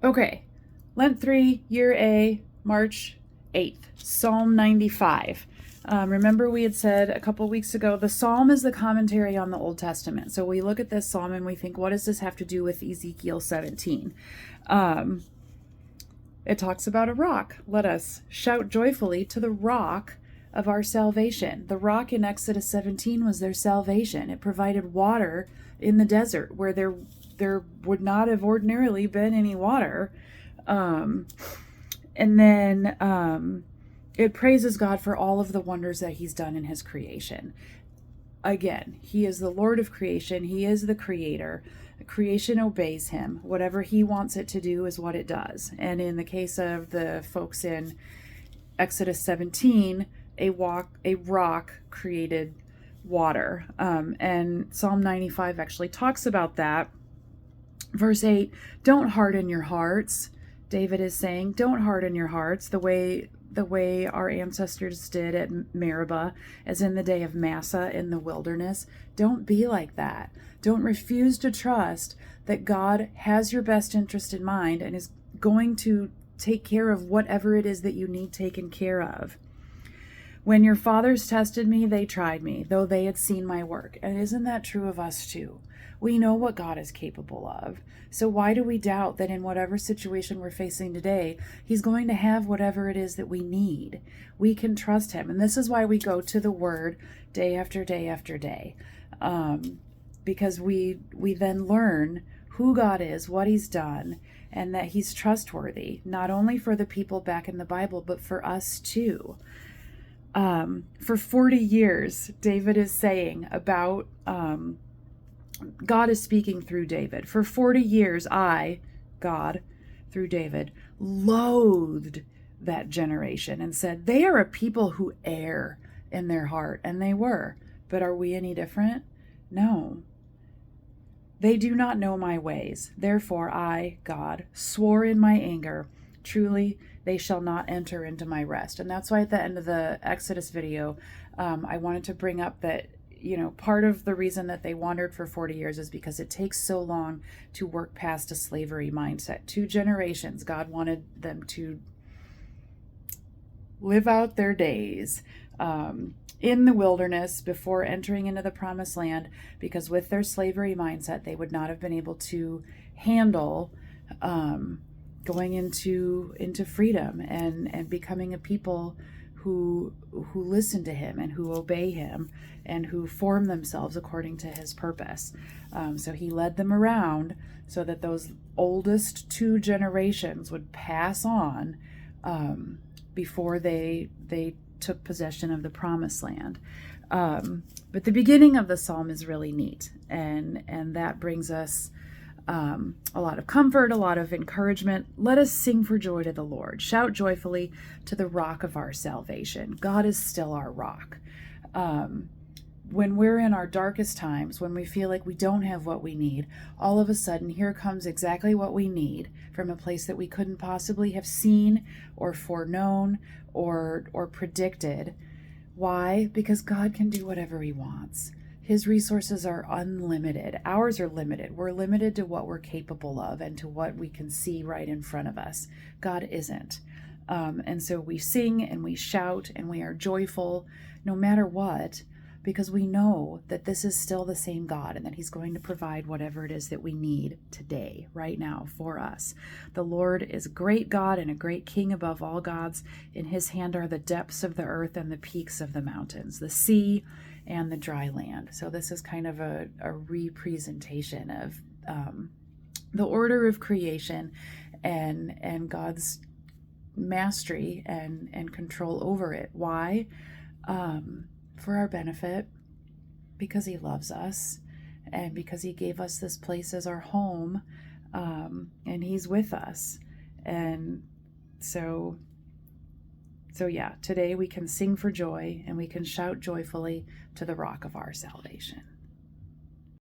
Okay, Lent 3, Year A, March 8th, Psalm 95. Remember, we had said a couple weeks ago the psalm is the commentary on the Old Testament. So we look at this psalm and we think, what does this have to do with Ezekiel 17? It talks about a rock. Let us shout joyfully to the rock of our salvation. The rock in Exodus 17 was their salvation. It provided water in the desert where there would not have ordinarily been any water. And then it praises God for all of the wonders that he's done in his creation. Again, he is the Lord of creation. He is the creator. Creation obeys him. Whatever he wants it to do is what it does. And in the case of the folks in Exodus 17, a rock created water. And Psalm 95 actually talks about that. Verse 8, don't harden your hearts. David is saying, don't harden your hearts the way our ancestors did at Meribah, as in the day of Massa in the wilderness. Don't be like that. Don't refuse to trust that God has your best interest in mind and is going to take care of whatever it is that you need taken care of. When your fathers tested me, they tried me, though they had seen my work. And isn't that true of us too? We know what God is capable of. So why do we doubt that in whatever situation we're facing today, he's going to have whatever it is that we need? We can trust him. And this is why we go to the word day after day after day. Because we then learn who God is, what he's done, and that he's trustworthy, not only for the people back in the Bible, but for us too. For 40 years, David is saying about, God is speaking through David. For 40 years, God, through David, loathed that generation and said, they are a people who err in their heart. And they were. But are we any different? No. They do not know my ways. Therefore, I, God, swore in my anger, truly they shall not enter into my rest. And that's why at the end of the Exodus video, I wanted to bring up that, part of the reason that they wandered for 40 years is because it takes so long to work past a slavery mindset. 2 generations, God wanted them to live out their days in the wilderness before entering into the promised land, because with their slavery mindset, they would not have been able to handle going into freedom and becoming a people who listen to him and who obey him and who form themselves according to his purpose. So he led them around so that those oldest 2 generations would pass on before they took possession of the promised land. But the beginning of the psalm is really neat, and that brings us a lot of comfort, a lot of encouragement. Let us sing for joy to the Lord. Shout joyfully to the rock of our salvation. God is still our rock. When we're in our darkest times, when we feel like we don't have what we need, all of a sudden here comes exactly what we need from a place that we couldn't possibly have seen or foreknown or predicted. Why? Because God can do whatever he wants. His resources are unlimited. Ours are limited. We're limited to what we're capable of and to what we can see right in front of us. God isn't. And so we sing and we shout and we are joyful no matter what, because we know that this is still the same God and that he's going to provide whatever it is that we need today, right now, for us. The Lord is a great God and a great King above all gods. In his hand are the depths of the earth and the peaks of the mountains, the sea and the dry land. So this is kind of a representation of the order of creation and God's mastery and control over it. Why? For our benefit, because he loves us and because he gave us this place as our home, and he's with us. And so yeah, today we can sing for joy and we can shout joyfully to the rock of our salvation.